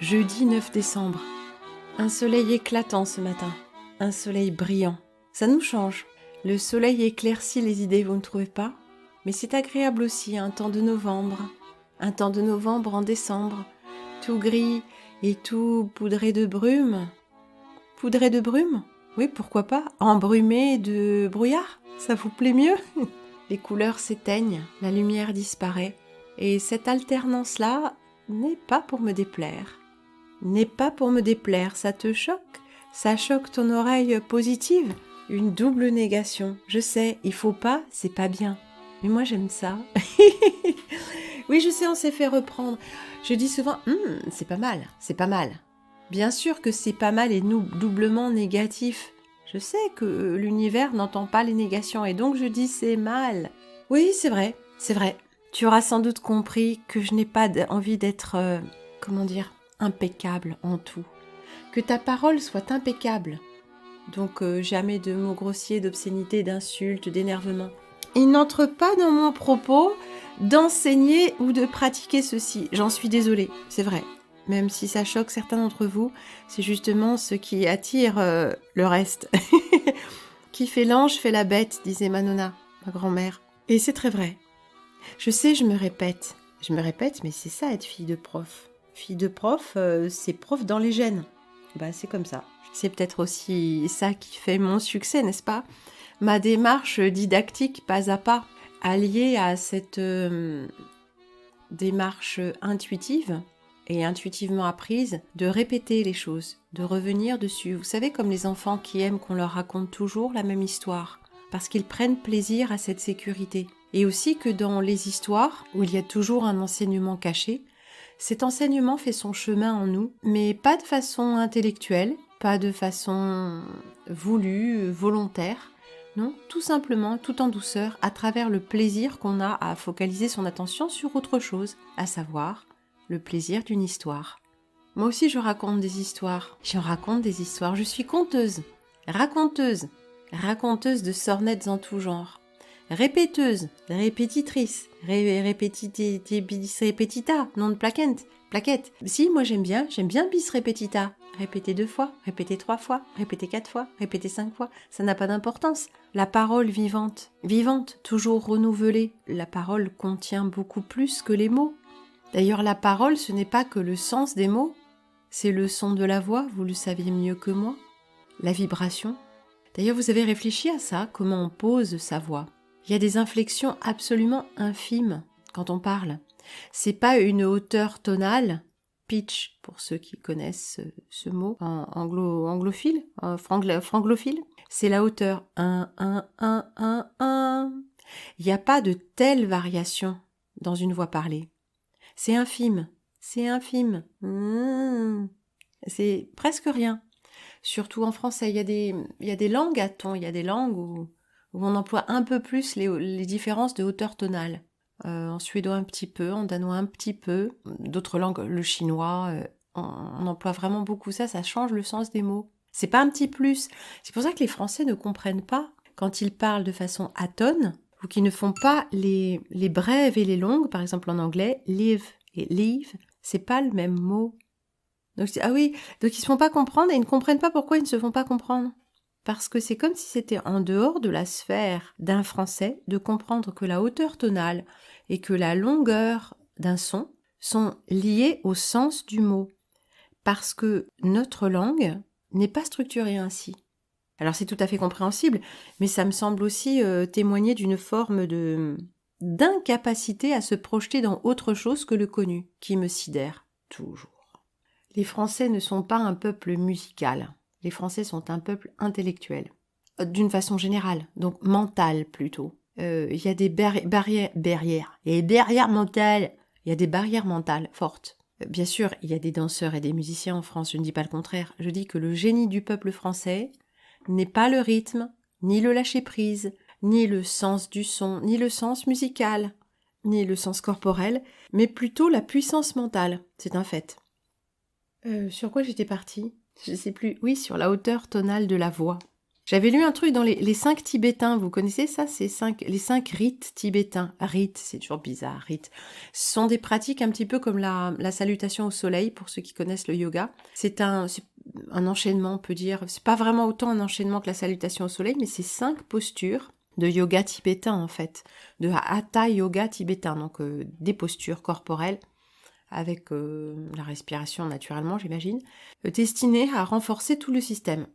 Jeudi 9 décembre. Un soleil éclatant ce matin. Un soleil brillant. Ça nous change. Le soleil éclaircit les idées, vous ne trouvez pas ? Mais c'est agréable aussi, un temps de novembre. Un temps de novembre en décembre. Tout gris et tout poudré de brume. Poudré de brume ? Oui, pourquoi pas ? Embrumé de brouillard ? Ça vous plaît mieux ? Les couleurs s'éteignent, la lumière disparaît. Et cette alternance-là n'est pas pour me déplaire. N'est pas pour me déplaire, ça te choque ? Ça choque ton oreille positive ? Une double négation. Je sais, il faut pas, c'est pas bien. Mais moi j'aime ça. Oui, je sais, on s'est fait reprendre. Je dis souvent, c'est pas mal, c'est pas mal. Bien sûr que c'est pas mal et nous doublement négatif. Je sais que l'univers n'entend pas les négations et donc je dis c'est mal. Oui, c'est vrai, c'est vrai. Tu auras sans doute compris que je n'ai pas envie d'être, impeccable en tout. Que ta parole soit impeccable. Donc jamais de mots grossiers, d'obscénités, d'insultes, d'énervement. Il n'entre pas dans mon propos d'enseigner ou de pratiquer ceci. J'en suis désolée, c'est vrai. Même si ça choque certains d'entre vous, c'est justement ce qui attire le reste. Qui fait l'ange fait la bête, disait ma nonna, ma grand-mère. Et c'est très vrai. Je sais, je me répète, mais c'est ça être fille de prof. Fille de prof, c'est prof dans les gènes. Bah, c'est comme ça. C'est peut-être aussi ça qui fait mon succès, n'est-ce pas ? Ma démarche didactique, pas à pas, alliée à cette démarche intuitive et intuitivement apprise, de répéter les choses, de revenir dessus. Vous savez, comme les enfants qui aiment qu'on leur raconte toujours la même histoire, parce qu'ils prennent plaisir à cette sécurité. Et aussi que dans les histoires, où il y a toujours un enseignement caché, cet enseignement fait son chemin en nous, mais pas de façon intellectuelle, pas de façon voulue, volontaire, non, tout simplement, tout en douceur, à travers le plaisir qu'on a à focaliser son attention sur autre chose, à savoir le plaisir d'une histoire. Moi aussi je raconte des histoires, j'en raconte des histoires, je suis conteuse, raconteuse de sornettes en tout genre. Répéteuse, répétitrice, bis repetita, nom de plaquette. Si, moi j'aime bien bis repetita. Répéter 2 fois, répéter 3 fois, répéter 4 fois, répéter 5 fois, ça n'a pas d'importance. La parole vivante, toujours renouvelée. La parole contient beaucoup plus que les mots. D'ailleurs, la parole, ce n'est pas que le sens des mots, c'est le son de la voix, vous le saviez mieux que moi. La vibration. D'ailleurs, vous avez réfléchi à ça, comment on pose sa voix. Il y a des inflexions absolument infimes quand on parle. C'est pas une hauteur tonale, pitch pour ceux qui connaissent ce mot anglophile, franglophile. C'est la hauteur 1, 1, 1, 1, 1. Il n'y a pas de telle variation dans une voix parlée. C'est infime. C'est presque rien. Surtout en français, il y a des langues à ton, il y a des langues où on emploie un peu plus les différences de hauteur tonale. En suédois un petit peu, en danois un petit peu, d'autres langues, le chinois, on emploie vraiment beaucoup ça change le sens des mots. C'est pas un petit plus. C'est pour ça que les Français ne comprennent pas quand ils parlent de façon atone ou qu'ils ne font pas les brèves et les longues, par exemple en anglais, live et leave, c'est pas le même mot. Donc ils se font pas comprendre et ils ne comprennent pas pourquoi ils ne se font pas comprendre. Parce que c'est comme si c'était en dehors de la sphère d'un Français de comprendre que la hauteur tonale et que la longueur d'un son sont liées au sens du mot. Parce que notre langue n'est pas structurée ainsi. Alors c'est tout à fait compréhensible, mais ça me semble aussi témoigner d'une forme d'incapacité à se projeter dans autre chose que le connu, qui me sidère toujours. Les Français ne sont pas un peuple musical. Les Français sont un peuple intellectuel, d'une façon générale, donc mental plutôt. Il y a des barrières mentales. Il y a des barrières mentales fortes. Bien sûr, il y a des danseurs et des musiciens en France, je ne dis pas le contraire. Je dis que le génie du peuple français n'est pas le rythme, ni le lâcher-prise, ni le sens du son, ni le sens musical, ni le sens corporel, mais plutôt la puissance mentale. C'est un fait. Sur quoi j'étais partie ? Je ne sais plus. Oui, sur la hauteur tonale de la voix. J'avais lu un truc dans les 5 tibétains, vous connaissez ça? Les 5 rites tibétains. Rites, c'est toujours bizarre, rites. Ce sont des pratiques un petit peu comme la salutation au soleil, pour ceux qui connaissent le yoga. C'est un enchaînement, on peut dire. C'est pas vraiment autant un enchaînement que la salutation au soleil, mais c'est 5 postures de yoga tibétain, en fait. De hatha yoga tibétain, donc des postures corporelles avec la respiration naturellement, j'imagine, destinées à renforcer tout le système.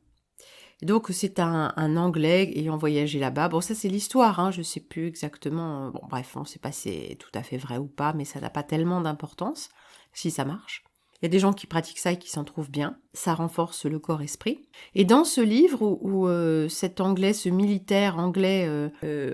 Donc c'est un Anglais ayant voyagé là-bas. Bon, ça c'est l'histoire, hein, je sais plus exactement. Bon, bref, on ne sait pas si c'est tout à fait vrai ou pas, mais ça n'a pas tellement d'importance si ça marche. Il y a des gens qui pratiquent ça et qui s'en trouvent bien. Ça renforce le corps-esprit. Et dans ce livre où cet Anglais, ce militaire anglais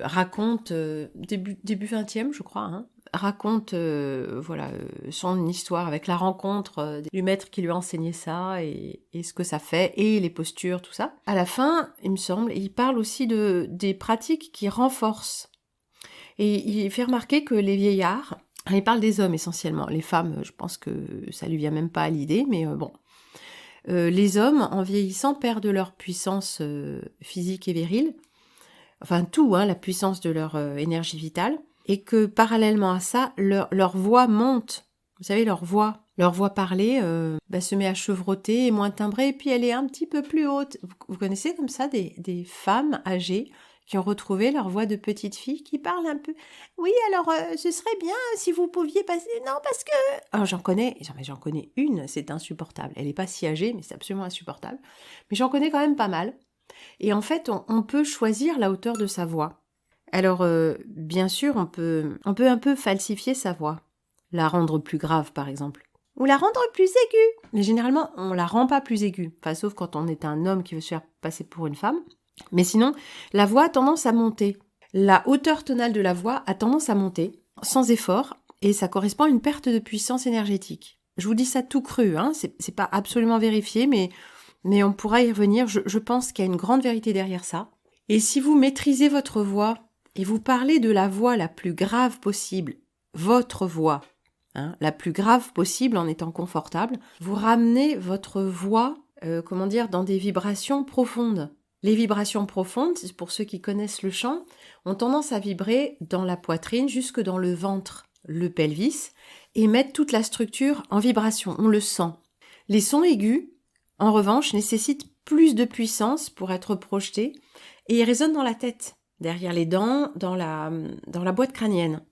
raconte, début 20e, je crois, hein, raconte son histoire avec la rencontre du maître qui lui a enseigné ça et ce que ça fait et les postures, tout ça. À la fin, il me semble, il parle aussi des pratiques qui renforcent. Et il fait remarquer que les vieillards, il parle des hommes essentiellement, les femmes, je pense que ça lui vient même pas à l'idée, mais bon. Les hommes, en vieillissant, perdent leur puissance physique et virile, enfin tout, hein, la puissance de leur énergie vitale, et que parallèlement à ça, leur voix monte. Vous savez, leur voix parlée se met à chevrotter, est moins timbrée, et puis elle est un petit peu plus haute. Vous connaissez comme ça des femmes âgées qui ont retrouvé leur voix de petite fille, qui parlent un peu. Oui, alors ce serait bien si vous pouviez passer. Non, parce que. Alors j'en connais une, c'est insupportable. Elle n'est pas si âgée, mais c'est absolument insupportable. Mais j'en connais quand même pas mal. Et en fait, on peut choisir la hauteur de sa voix. Alors, bien sûr, on peut un peu falsifier sa voix. La rendre plus grave, par exemple. Ou la rendre plus aiguë. Mais généralement, on la rend pas plus aiguë. Enfin, sauf quand on est un homme qui veut se faire passer pour une femme. Mais sinon, la voix a tendance à monter. La hauteur tonale de la voix a tendance à monter, sans effort, et ça correspond à une perte de puissance énergétique. Je vous dis ça tout cru, hein, c'est pas absolument vérifié, mais on pourra y revenir. Je pense qu'il y a une grande vérité derrière ça. Et si vous maîtrisez votre voix, et vous parlez de la voix la plus grave possible, votre voix, hein, la plus grave possible en étant confortable, vous ramenez votre voix, dans des vibrations profondes. Les vibrations profondes, pour ceux qui connaissent le chant, ont tendance à vibrer dans la poitrine jusque dans le ventre, le pelvis, et mettre toute la structure en vibration, on le sent. Les sons aigus, en revanche, nécessitent plus de puissance pour être projetés, et ils résonnent dans la tête, derrière les dents, dans la boîte crânienne.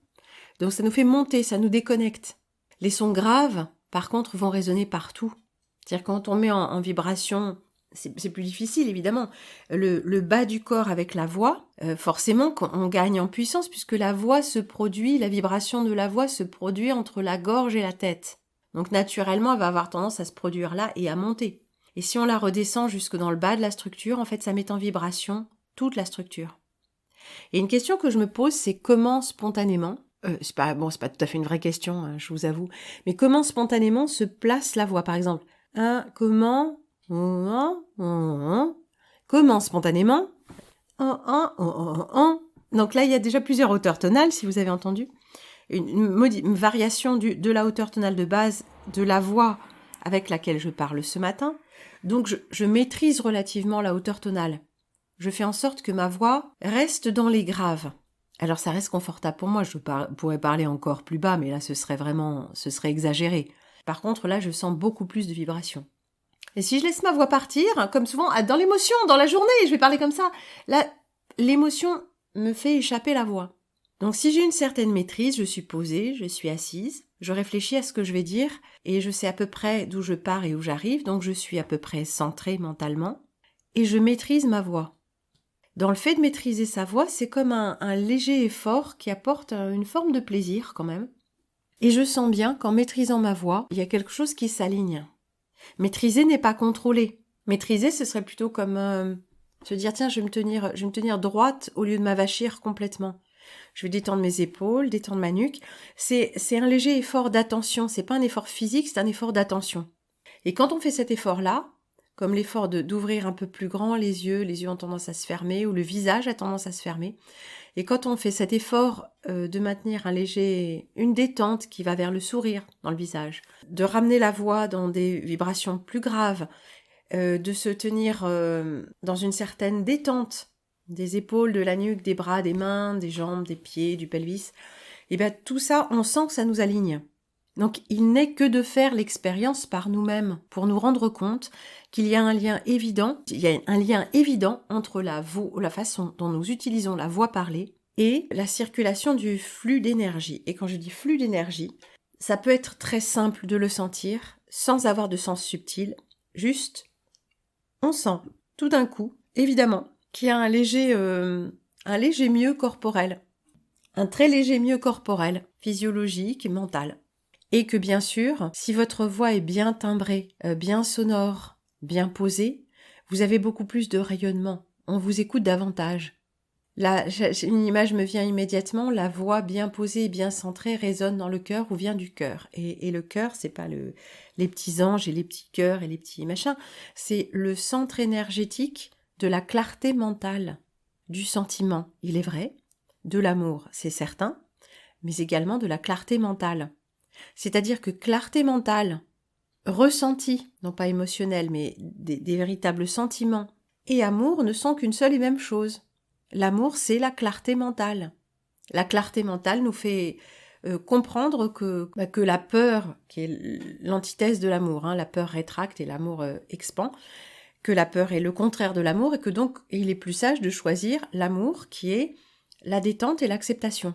Donc ça nous fait monter, ça nous déconnecte. Les sons graves, par contre, vont résonner partout. C'est-à-dire quand on met en vibration, c'est plus difficile évidemment, le bas du corps avec la voix, forcément on gagne en puissance puisque la vibration de la voix se produit entre la gorge et la tête. Donc naturellement, elle va avoir tendance à se produire là et à monter. Et si on la redescend jusque dans le bas de la structure, en fait, ça met en vibration toute la structure. Et une question que je me pose, c'est comment spontanément, c'est pas tout à fait une vraie question, hein, je vous avoue, mais comment spontanément se place la voix, par exemple, comment spontanément, donc là il y a déjà plusieurs hauteurs tonales, si vous avez entendu, une variation de la hauteur tonale de base de la voix avec laquelle je parle ce matin. Donc je maîtrise relativement la hauteur tonale. Je fais en sorte que ma voix reste dans les graves. Alors ça reste confortable pour moi, je pourrais parler encore plus bas, mais là ce serait exagéré. Par contre là je sens beaucoup plus de vibrations. Et si je laisse ma voix partir, comme souvent dans l'émotion, dans la journée, je vais parler comme ça, là l'émotion me fait échapper la voix. Donc si j'ai une certaine maîtrise, je suis posée, je suis assise, je réfléchis à ce que je vais dire et je sais à peu près d'où je pars et où j'arrive, donc je suis à peu près centrée mentalement et je maîtrise ma voix. Dans le fait de maîtriser sa voix, c'est comme un léger effort qui apporte une forme de plaisir quand même. Et je sens bien qu'en maîtrisant ma voix, il y a quelque chose qui s'aligne. Maîtriser n'est pas contrôler. Maîtriser, ce serait plutôt comme se dire tiens, je vais me tenir droite au lieu de m'avachir complètement. Je vais détendre mes épaules, détendre ma nuque. C'est un léger effort d'attention. C'est pas un effort physique, c'est un effort d'attention. Et quand on fait cet effort-là, comme l'effort d'ouvrir un peu plus grand les yeux ont tendance à se fermer, ou le visage a tendance à se fermer. Et quand on fait cet effort de maintenir une détente qui va vers le sourire dans le visage, de ramener la voix dans des vibrations plus graves, de se tenir dans une certaine détente des épaules, de la nuque, des bras, des mains, des jambes, des pieds, du pelvis, et bien tout ça, on sent que ça nous aligne. Donc il n'est que de faire l'expérience par nous-mêmes pour nous rendre compte qu'il y a un lien évident, entre la façon dont nous utilisons la voix parlée et la circulation du flux d'énergie. Et quand je dis flux d'énergie, ça peut être très simple de le sentir sans avoir de sens subtil, juste on sent tout d'un coup, évidemment, qu'il y a un léger mieux corporel, un très léger mieux corporel, physiologique et mental. Et que bien sûr, si votre voix est bien timbrée, bien sonore, bien posée, vous avez beaucoup plus de rayonnement. On vous écoute davantage. Là, une image me vient immédiatement, la voix bien posée et bien centrée résonne dans le cœur ou vient du cœur. Et le cœur, c'est pas les petits anges et les petits cœurs et les petits machins, c'est le centre énergétique de la clarté mentale, du sentiment, il est vrai, de l'amour, c'est certain, mais également de la clarté mentale. C'est-à-dire que clarté mentale, ressentie, non pas émotionnelle, mais des véritables sentiments, et amour ne sont qu'une seule et même chose. L'amour, c'est la clarté mentale. La clarté mentale nous fait comprendre que la peur, qui est l'antithèse de l'amour, la peur rétracte et l'amour expand, que la peur est le contraire de l'amour et que donc il est plus sage de choisir l'amour qui est la détente et l'acceptation.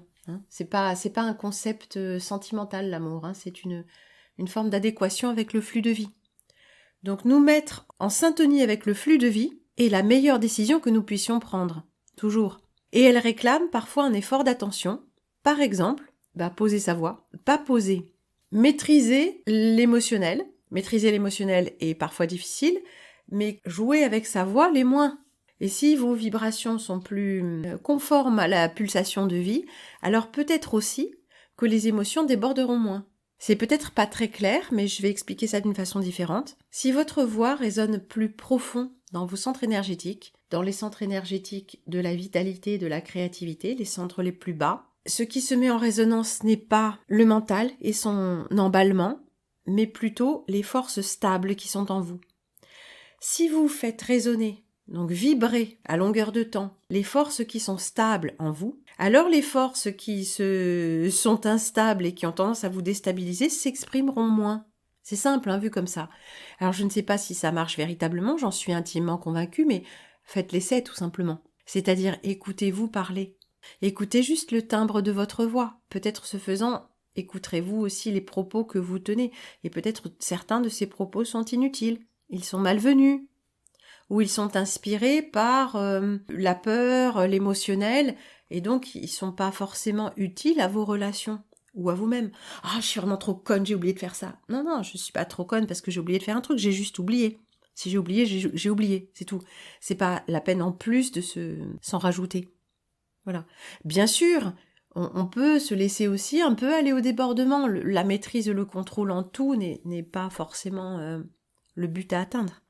C'est pas un concept sentimental, l'amour, c'est une forme d'adéquation avec le flux de vie. Donc nous mettre en syntonie avec le flux de vie est la meilleure décision que nous puissions prendre, toujours. Et elle réclame parfois un effort d'attention. Par exemple, poser sa voix, pas poser, maîtriser l'émotionnel. Maîtriser l'émotionnel est parfois difficile, mais jouer avec sa voix l'est moins. Et si vos vibrations sont plus conformes à la pulsation de vie, alors peut-être aussi que les émotions déborderont moins. C'est peut-être pas très clair, mais je vais expliquer ça d'une façon différente. Si votre voix résonne plus profond dans vos centres énergétiques, dans les centres énergétiques de la vitalité, de la créativité, les centres les plus bas, ce qui se met en résonance n'est pas le mental et son emballement, mais plutôt les forces stables qui sont en vous. Si vous faites résonner, donc vibrer à longueur de temps, les forces qui sont stables en vous, alors les forces qui sont instables et qui ont tendance à vous déstabiliser s'exprimeront moins. C'est simple, vu comme ça. Alors je ne sais pas si ça marche véritablement, j'en suis intimement convaincue, mais faites l'essai tout simplement. C'est-à-dire écoutez-vous parler. Écoutez juste le timbre de votre voix. Peut-être ce faisant, écouterez-vous aussi les propos que vous tenez. Et peut-être certains de ces propos sont inutiles. Ils sont malvenus. Ou ils sont inspirés par la peur, l'émotionnel, et donc ils sont pas forcément utiles à vos relations ou à vous-même. « Ah, je suis vraiment trop conne, j'ai oublié de faire ça. » Non, je suis pas trop conne parce que j'ai oublié de faire un truc, j'ai juste oublié. Si j'ai oublié, j'ai oublié, c'est tout. C'est pas la peine en plus de s'en rajouter. Voilà. Bien sûr, on peut se laisser aussi un peu aller au débordement. La maîtrise et le contrôle en tout n'est pas forcément le but à atteindre.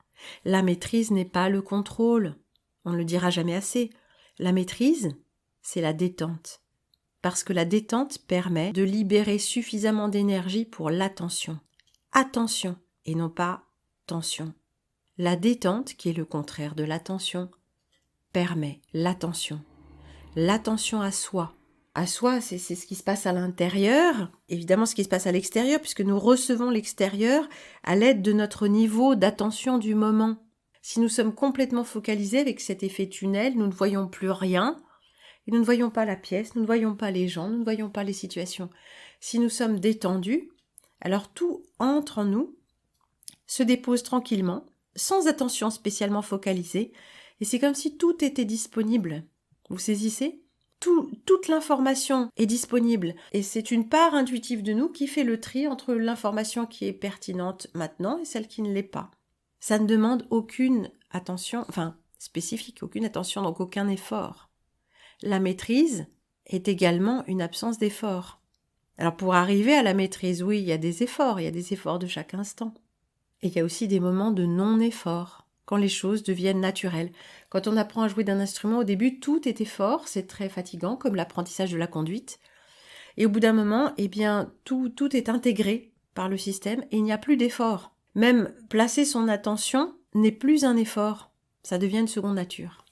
La maîtrise n'est pas le contrôle. On ne le dira jamais assez. La maîtrise, c'est la détente. Parce que la détente permet de libérer suffisamment d'énergie pour l'attention. Attention et non pas tension. La détente, qui est le contraire de l'attention, permet l'attention. L'attention à soi. À soi, c'est ce qui se passe à l'intérieur, évidemment ce qui se passe à l'extérieur, puisque nous recevons l'extérieur à l'aide de notre niveau d'attention du moment. Si nous sommes complètement focalisés avec cet effet tunnel, nous ne voyons plus rien, et nous ne voyons pas la pièce, nous ne voyons pas les gens, nous ne voyons pas les situations. Si nous sommes détendus, alors tout entre en nous, se dépose tranquillement, sans attention spécialement focalisée, et c'est comme si tout était disponible. Vous saisissez ? Toute l'information est disponible et c'est une part intuitive de nous qui fait le tri entre l'information qui est pertinente maintenant et celle qui ne l'est pas. Ça ne demande aucune attention, spécifique, aucune attention, donc aucun effort. La maîtrise est également une absence d'effort. Alors pour arriver à la maîtrise, oui, il y a des efforts de chaque instant. Et il y a aussi des moments de non-effort. Quand les choses deviennent naturelles. Quand on apprend à jouer d'un instrument, au début, tout est effort, c'est très fatigant, comme l'apprentissage de la conduite. Et au bout d'un moment, tout est intégré par le système et il n'y a plus d'effort. Même placer son attention n'est plus un effort, ça devient une seconde nature.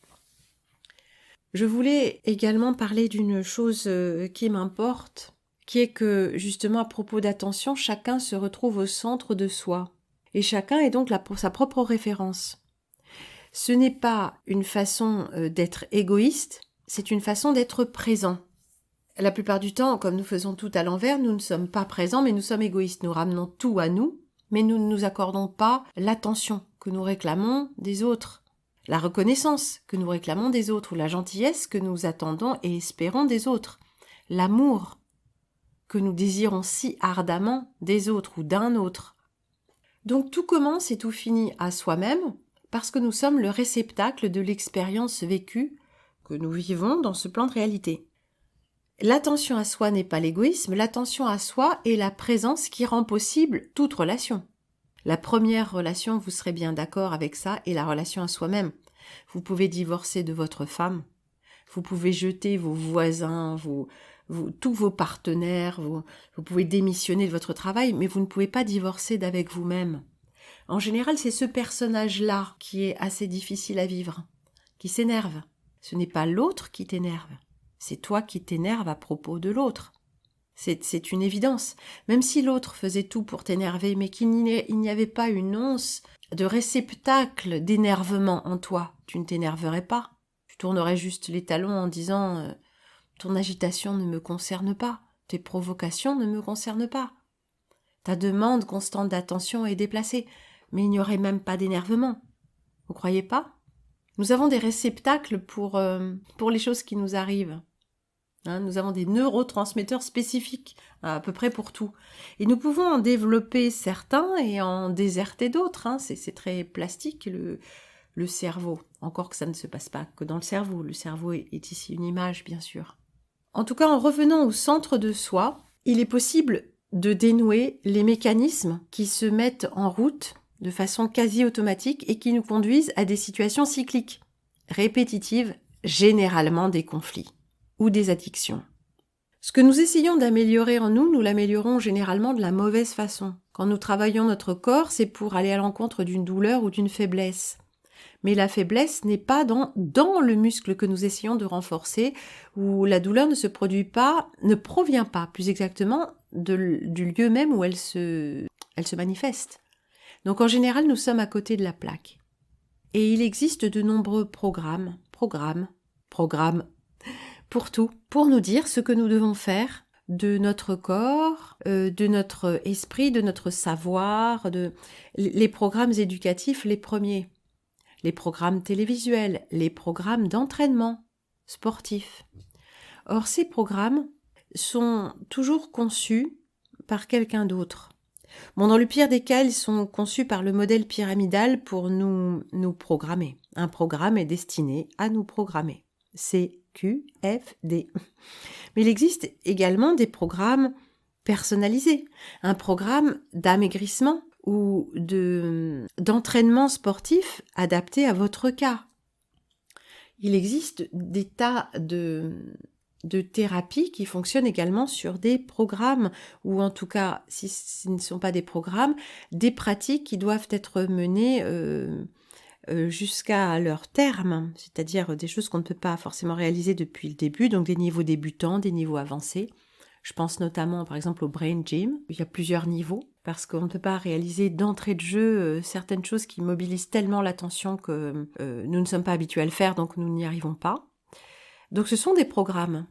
Je voulais également parler d'une chose qui m'importe, qui est que justement à propos d'attention, chacun se retrouve au centre de soi et chacun est donc là pour sa propre référence. Ce n'est pas une façon d'être égoïste, c'est une façon d'être présent. La plupart du temps, comme nous faisons tout à l'envers, nous ne sommes pas présents, mais nous sommes égoïstes. Nous ramenons tout à nous, mais nous ne nous accordons pas l'attention que nous réclamons des autres, la reconnaissance que nous réclamons des autres, ou la gentillesse que nous attendons et espérons des autres, l'amour que nous désirons si ardemment des autres ou d'un autre. Donc tout commence et tout finit à soi-même, parce que nous sommes le réceptacle de l'expérience vécue que nous vivons dans ce plan de réalité. L'attention à soi n'est pas l'égoïsme, l'attention à soi est la présence qui rend possible toute relation. La première relation, vous serez bien d'accord avec ça, est la relation à soi-même. Vous pouvez divorcer de votre femme, vous pouvez jeter vos voisins, tous vos partenaires, vous pouvez démissionner de votre travail, mais vous ne pouvez pas divorcer d'avec vous-même. En général, c'est ce personnage-là qui est assez difficile à vivre, qui s'énerve. Ce n'est pas l'autre qui t'énerve, c'est toi qui t'énerves à propos de l'autre. C'est une évidence. Même si l'autre faisait tout pour t'énerver, mais qu'il n'y avait pas une once de réceptacle d'énervement en toi, tu ne t'énerverais pas. Tu tournerais juste les talons en disant ton agitation ne me concerne pas, tes provocations ne me concernent pas. Ta demande constante d'attention est déplacée, mais il n'y aurait même pas d'énervement. Vous croyez pas ? Nous avons des réceptacles pour les choses qui nous arrivent. Nous avons des neurotransmetteurs spécifiques à peu près pour tout. Et nous pouvons en développer certains et en déserter d'autres. C'est très plastique le cerveau. Encore que ça ne se passe pas que dans le cerveau. Le cerveau est ici une image, bien sûr. En tout cas, en revenant au centre de soi, il est possible de dénouer les mécanismes qui se mettent en route de façon quasi automatique et qui nous conduisent à des situations cycliques, répétitives, généralement des conflits ou des addictions. Ce que nous essayons d'améliorer en nous, nous l'améliorons généralement de la mauvaise façon. Quand nous travaillons notre corps, c'est pour aller à l'encontre d'une douleur ou d'une faiblesse. Mais la faiblesse n'est pas dans le muscle que nous essayons de renforcer, où la douleur ne provient pas, plus exactement, du lieu même où elle se manifeste. Donc en général, nous sommes à côté de la plaque. Et il existe de nombreux programmes pour tout, pour nous dire ce que nous devons faire de notre corps, de notre esprit, de notre savoir, les programmes éducatifs, les premiers, les programmes télévisuels, les programmes d'entraînement sportif. Or, ces programmes sont toujours conçus par quelqu'un d'autre. Dans le pire des cas, ils sont conçus par le modèle pyramidal pour nous programmer. Un programme est destiné à nous programmer. CQFD. Mais il existe également des programmes personnalisés. Un programme d'amaigrissement ou d'entraînement sportif adapté à votre cas. Il existe des tas de thérapies qui fonctionnent également sur des programmes, ou en tout cas, si ce ne sont pas des programmes, des pratiques qui doivent être menées jusqu'à leur terme, c'est-à-dire des choses qu'on ne peut pas forcément réaliser depuis le début, donc des niveaux débutants, des niveaux avancés. Je pense notamment, par exemple, au Brain Gym. Il y a plusieurs niveaux, parce qu'on ne peut pas réaliser d'entrée de jeu certaines choses qui mobilisent tellement l'attention que nous ne sommes pas habitués à le faire, donc nous n'y arrivons pas. Donc ce sont des programmes.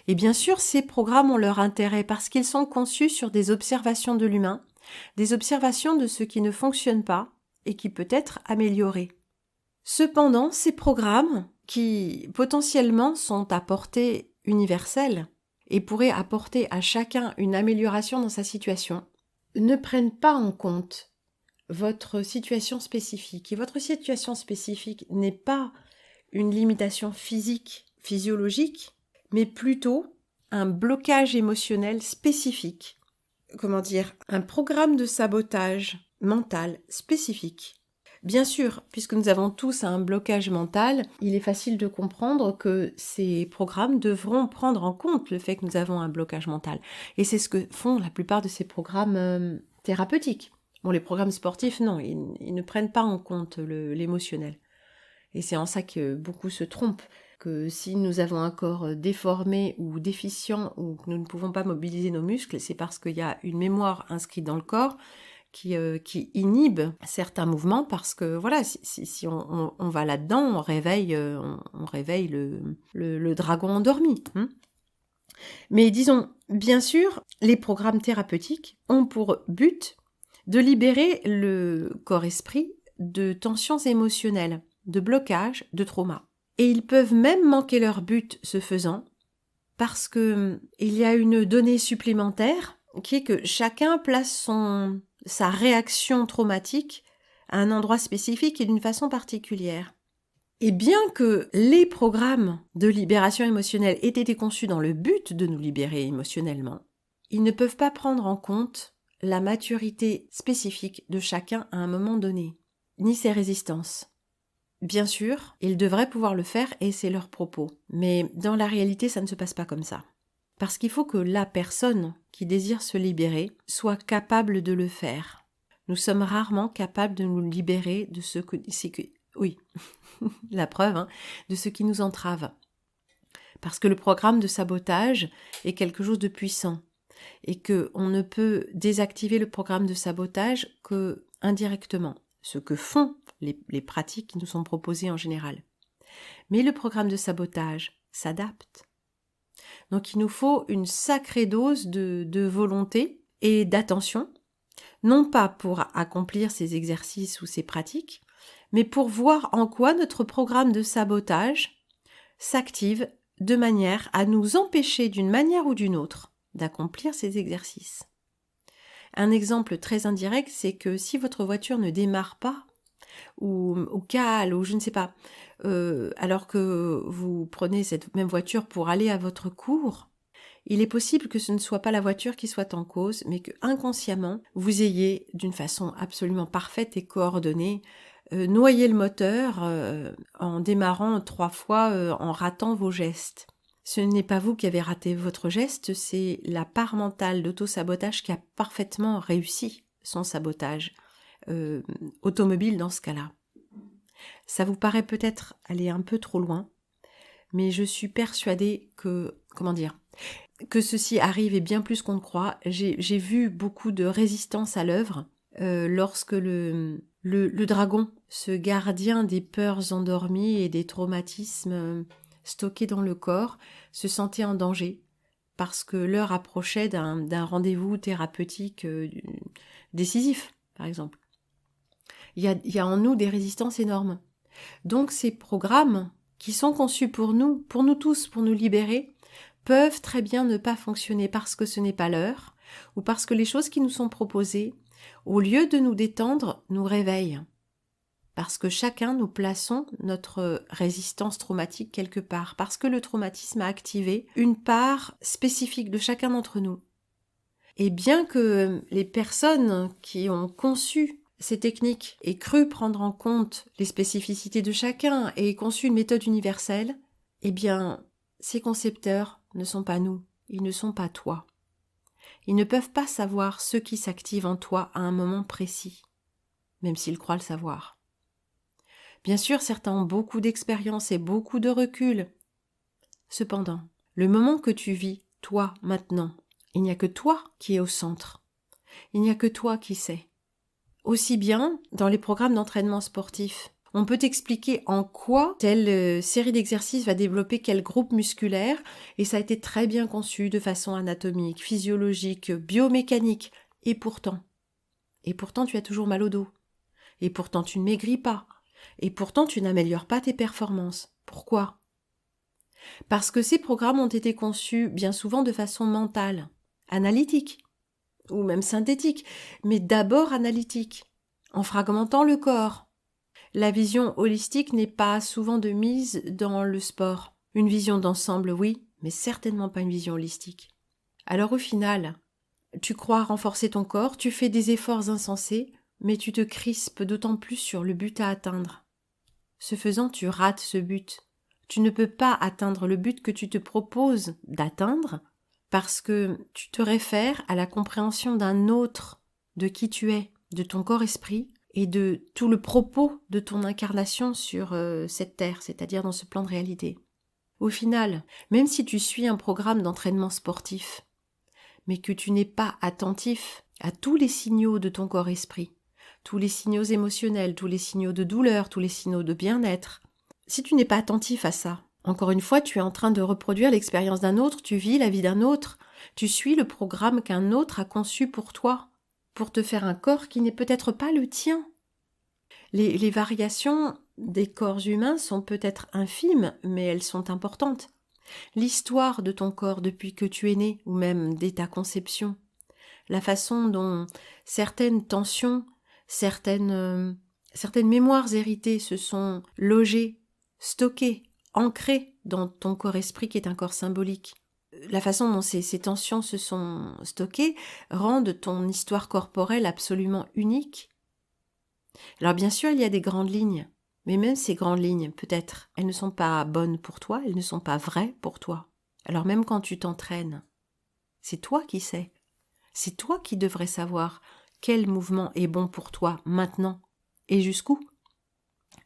Et bien sûr, ces programmes ont leur intérêt parce qu'ils sont conçus sur des observations de l'humain, des observations de ce qui ne fonctionne pas et qui peut être amélioré. Cependant, ces programmes, qui potentiellement sont à portée universelle et pourraient apporter à chacun une amélioration dans sa situation, ne prennent pas en compte votre situation spécifique. Et votre situation spécifique n'est pas une limitation physique, physiologique, mais plutôt un blocage émotionnel spécifique. Un programme de sabotage mental spécifique. Bien sûr, puisque nous avons tous un blocage mental, il est facile de comprendre que ces programmes devront prendre en compte le fait que nous avons un blocage mental. Et c'est ce que font la plupart de ces programmes thérapeutiques. Bon, les programmes sportifs, non, ils ne prennent pas en compte l'émotionnel. Et c'est en ça que beaucoup se trompent, que si nous avons un corps déformé ou déficient ou que nous ne pouvons pas mobiliser nos muscles, c'est parce qu'il y a une mémoire inscrite dans le corps qui inhibe certains mouvements parce que voilà, si on va là-dedans, on réveille le dragon endormi. Mais disons, bien sûr, les programmes thérapeutiques ont pour but de libérer le corps-esprit de tensions émotionnelles, de blocages, de traumas. Et ils peuvent même manquer leur but ce faisant, parce que il y a une donnée supplémentaire qui est que chacun place sa réaction traumatique à un endroit spécifique et d'une façon particulière. Et bien que les programmes de libération émotionnelle aient été conçus dans le but de nous libérer émotionnellement, ils ne peuvent pas prendre en compte la maturité spécifique de chacun à un moment donné, ni ses résistances. Bien sûr, ils devraient pouvoir le faire et c'est leur propos. Mais dans la réalité, ça ne se passe pas comme ça. Parce qu'il faut que la personne qui désire se libérer soit capable de le faire. Nous sommes rarement capables de nous libérer de ce que... Oui, la preuve, de ce qui nous entrave. Parce que le programme de sabotage est quelque chose de puissant et qu'on ne peut désactiver le programme de sabotage que indirectement, ce que font les pratiques qui nous sont proposées en général. Mais le programme de sabotage s'adapte. Donc il nous faut une sacrée dose de volonté et d'attention, non pas pour accomplir ces exercices ou ces pratiques, mais pour voir en quoi notre programme de sabotage s'active de manière à nous empêcher d'une manière ou d'une autre d'accomplir ces exercices. Un exemple très indirect, c'est que si votre voiture ne démarre pas, ou cale, ou je ne sais pas, alors que vous prenez cette même voiture pour aller à votre cours, il est possible que ce ne soit pas la voiture qui soit en cause, mais que inconsciemment, vous ayez, d'une façon absolument parfaite et coordonnée, noyé le moteur en démarrant 3 fois, en ratant vos gestes. Ce n'est pas vous qui avez raté votre geste, c'est la part mentale d'auto-sabotage qui a parfaitement réussi son sabotage automobile dans ce cas-là. Ça vous paraît peut-être aller un peu trop loin, mais je suis persuadée que ceci arrive et bien plus qu'on ne croit. J'ai vu beaucoup de résistance à l'œuvre lorsque le dragon, ce gardien des peurs endormies et des traumatismes stockés dans le corps, se sentait en danger parce que l'heure approchait d'un rendez-vous thérapeutique décisif, par exemple. Il y a en nous des résistances énormes. Donc ces programmes qui sont conçus pour nous tous, pour nous libérer, peuvent très bien ne pas fonctionner parce que ce n'est pas l'heure, ou parce que les choses qui nous sont proposées, au lieu de nous détendre, nous réveillent. Parce que chacun, nous plaçons notre résistance traumatique quelque part, parce que le traumatisme a activé une part spécifique de chacun d'entre nous. Et bien que les personnes qui ont conçu ces techniques aient cru prendre en compte les spécificités de chacun et aient conçu une méthode universelle, eh bien, ces concepteurs ne sont pas nous, ils ne sont pas toi. Ils ne peuvent pas savoir ce qui s'active en toi à un moment précis, même s'ils croient le savoir. Bien sûr, certains ont beaucoup d'expérience et beaucoup de recul. Cependant, le moment que tu vis, toi, maintenant, il n'y a que toi qui es au centre. Il n'y a que toi qui sais. Aussi bien dans les programmes d'entraînement sportif. On peut t'expliquer en quoi telle série d'exercices va développer quel groupe musculaire, et ça a été très bien conçu de façon anatomique, physiologique, biomécanique. Et pourtant tu as toujours mal au dos. Et pourtant tu ne maigris pas. Et pourtant tu n'améliores pas tes performances. Pourquoi ? Parce que ces programmes ont été conçus bien souvent de façon mentale, analytique, ou même synthétique, mais d'abord analytique, en fragmentant le corps. La vision holistique n'est pas souvent de mise dans le sport. Une vision d'ensemble, oui, mais certainement pas une vision holistique. Alors au final, tu crois renforcer ton corps, tu fais des efforts insensés, mais tu te crispes d'autant plus sur le but à atteindre. Ce faisant, tu rates ce but. Tu ne peux pas atteindre le but que tu te proposes d'atteindre parce que tu te réfères à la compréhension d'un autre de qui tu es, de ton corps-esprit et de tout le propos de ton incarnation sur cette terre, c'est-à-dire dans ce plan de réalité. Au final, même si tu suis un programme d'entraînement sportif, mais que tu n'es pas attentif à tous les signaux de ton corps-esprit, tous les signaux émotionnels, tous les signaux de douleur, tous les signaux de bien-être, si tu n'es pas attentif à ça, encore une fois, tu es en train de reproduire l'expérience d'un autre, tu vis la vie d'un autre, tu suis le programme qu'un autre a conçu pour toi, pour te faire un corps qui n'est peut-être pas le tien. Les variations des corps humains sont peut-être infimes, mais elles sont importantes. L'histoire de ton corps depuis que tu es né, ou même dès ta conception, la façon dont certaines tensions, certaines mémoires héritées se sont logées, stockées, ancrées dans ton corps-esprit qui est un corps symbolique. La façon dont ces tensions se sont stockées rendent ton histoire corporelle absolument unique. Alors bien sûr, il y a des grandes lignes, mais même ces grandes lignes, peut-être, elles ne sont pas bonnes pour toi, elles ne sont pas vraies pour toi. Alors même quand tu t'entraînes, c'est toi qui sais. C'est toi qui devrais savoir quel mouvement est bon pour toi maintenant et jusqu'où.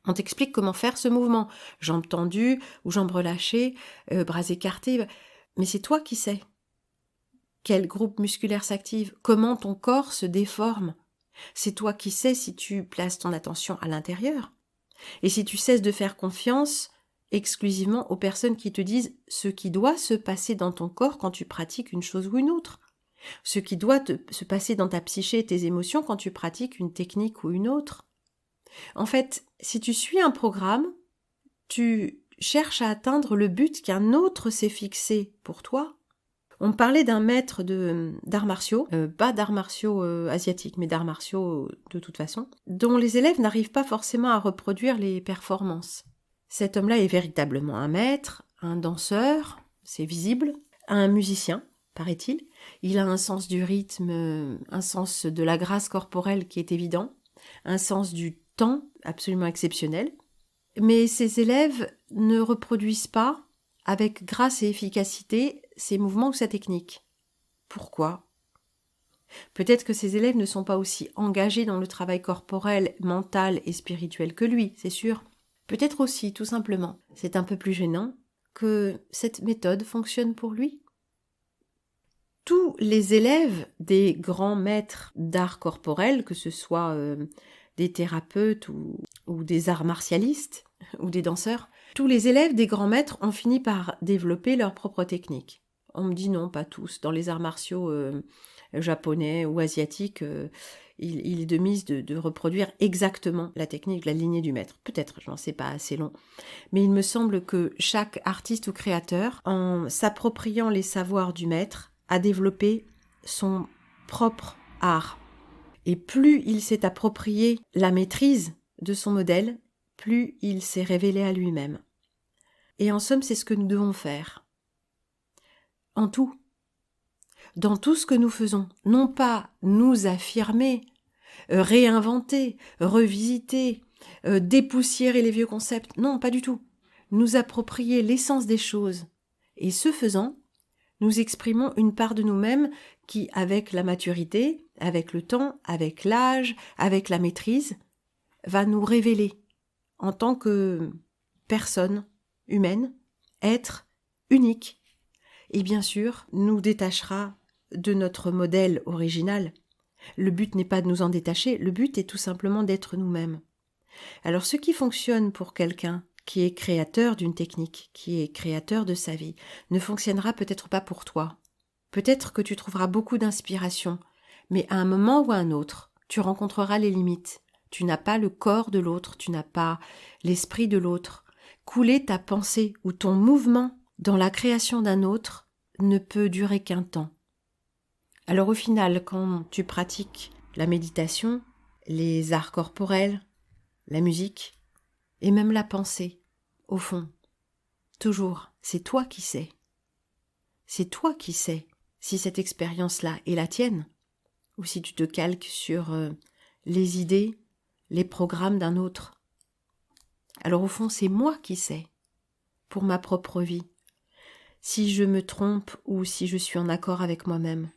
On t'explique comment faire ce mouvement, jambes tendues ou jambes relâchées, bras écartés, mais c'est toi qui sais. Quel groupe musculaire s'active, comment ton corps se déforme. C'est toi qui sais si tu places ton attention à l'intérieur et si tu cesses de faire confiance exclusivement aux personnes qui te disent ce qui doit se passer dans ton corps quand tu pratiques une chose ou une autre, ce qui doit se passer dans ta psyché et tes émotions quand tu pratiques une technique ou une autre. En fait, si tu suis un programme, tu cherches à atteindre le but qu'un autre s'est fixé pour toi. On parlait d'un maître d'arts martiaux, pas d'arts martiaux asiatiques, mais d'arts martiaux de toute façon, dont les élèves n'arrivent pas forcément à reproduire les performances. Cet homme-là est véritablement un maître, un danseur, c'est visible, un musicien, paraît-il. Il a un sens du rythme, un sens de la grâce corporelle qui est évident, un sens du temps absolument exceptionnel. Mais ses élèves ne reproduisent pas, avec grâce et efficacité, ses mouvements ou sa technique. Pourquoi ? Peut-être que ses élèves ne sont pas aussi engagés dans le travail corporel, mental et spirituel que lui, c'est sûr. Peut-être aussi, tout simplement, c'est un peu plus gênant que cette méthode fonctionne pour lui. Tous les élèves des grands maîtres d'art corporel, que ce soit des thérapeutes ou des arts martialistes ou des danseurs, tous les élèves des grands maîtres ont fini par développer leur propre technique. On me dit non, pas tous. Dans les arts martiaux japonais ou asiatiques, il est de mise de reproduire exactement la technique de la lignée du maître. Peut-être, je n'en sais pas, assez long. Mais il me semble que chaque artiste ou créateur, en s'appropriant les savoirs du maître, a développé son propre art. Et plus il s'est approprié la maîtrise de son modèle, plus il s'est révélé à lui-même. Et en somme, c'est ce que nous devons faire. En tout. Dans tout ce que nous faisons. Non pas nous affirmer, réinventer, revisiter, dépoussiérer les vieux concepts. Non, pas du tout. Nous approprier l'essence des choses. Et ce faisant, nous exprimons une part de nous-mêmes qui, avec la maturité, avec le temps, avec l'âge, avec la maîtrise, va nous révéler en tant que personne humaine, être unique. Et bien sûr, nous détachera de notre modèle original. Le but n'est pas de nous en détacher, le but est tout simplement d'être nous-mêmes. Alors ce qui fonctionne pour quelqu'un qui est créateur d'une technique, qui est créateur de sa vie, ne fonctionnera peut-être pas pour toi. Peut-être que tu trouveras beaucoup d'inspiration, mais à un moment ou à un autre, tu rencontreras les limites. Tu n'as pas le corps de l'autre, tu n'as pas l'esprit de l'autre. Couler ta pensée ou ton mouvement dans la création d'un autre ne peut durer qu'un temps. Alors au final, quand tu pratiques la méditation, les arts corporels, la musique et même la pensée, au fond, toujours, c'est toi qui sais. C'est toi qui sais si cette expérience-là est la tienne ou si tu te calques sur les idées, les programmes d'un autre. Alors au fond, c'est moi qui sais, pour ma propre vie, si je me trompe ou si je suis en accord avec moi-même.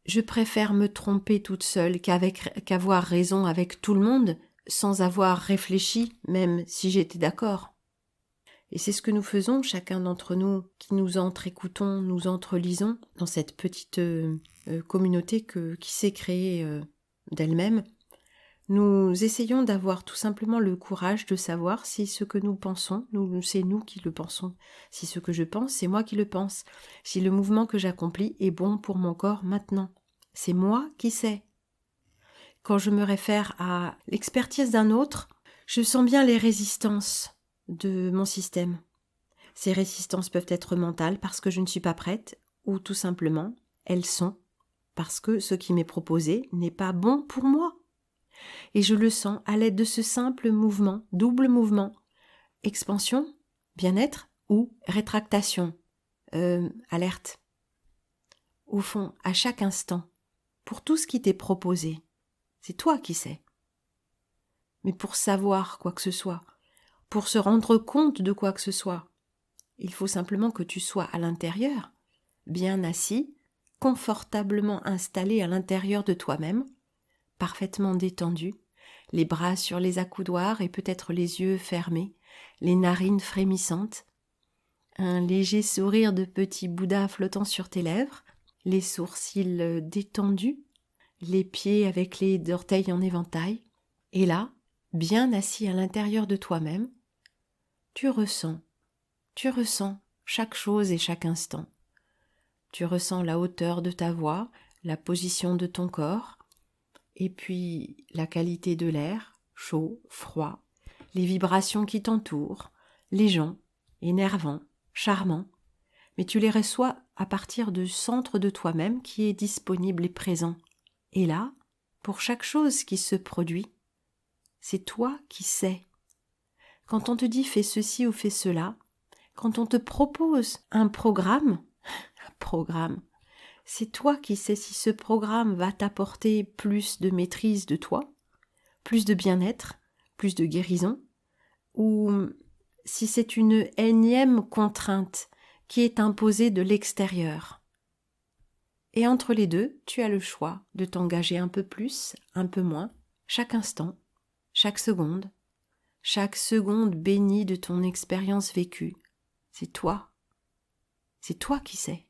Je préfère me tromper toute seule qu'avoir raison avec tout le monde sans avoir réfléchi, même si j'étais d'accord. Et c'est ce que nous faisons, chacun d'entre nous, qui nous entre-écoutons, nous entre-lisons dans cette petite communauté qui s'est créée d'elle-même. Nous essayons d'avoir tout simplement le courage de savoir si ce que nous pensons, c'est nous qui le pensons. Si ce que je pense, c'est moi qui le pense. Si le mouvement que j'accomplis est bon pour mon corps maintenant. C'est moi qui sais. Quand je me réfère à l'expertise d'un autre, je sens bien les résistances de mon système. Ces résistances peuvent être mentales parce que je ne suis pas prête, ou tout simplement, elles sont parce que ce qui m'est proposé n'est pas bon pour moi. Et je le sens à l'aide de ce simple mouvement, double mouvement, expansion, bien-être ou rétractation, alerte. Au fond, à chaque instant, pour tout ce qui t'est proposé, c'est toi qui sais. Mais pour savoir quoi que ce soit, pour se rendre compte de quoi que ce soit, il faut simplement que tu sois à l'intérieur, bien assis, confortablement installé à l'intérieur de toi-même, parfaitement détendu, les bras sur les accoudoirs et peut-être les yeux fermés, les narines frémissantes, un léger sourire de petit Bouddha flottant sur tes lèvres, les sourcils détendus, les pieds avec les orteils en éventail, et là, bien assis à l'intérieur de toi-même, tu ressens chaque chose et chaque instant. Tu ressens la hauteur de ta voix, la position de ton corps, et puis la qualité de l'air, chaud, froid, les vibrations qui t'entourent, les gens, énervants, charmants, mais tu les reçois à partir du centre de toi-même qui est disponible et présent. Et là, pour chaque chose qui se produit, c'est toi qui sais. Quand on te dit fais ceci ou fais cela, quand on te propose un programme, c'est toi qui sais si ce programme va t'apporter plus de maîtrise de toi, plus de bien-être, plus de guérison, ou si c'est une énième contrainte qui est imposée de l'extérieur. Et entre les deux, tu as le choix de t'engager un peu plus, un peu moins, chaque instant, chaque seconde bénie de ton expérience vécue. C'est toi qui sais.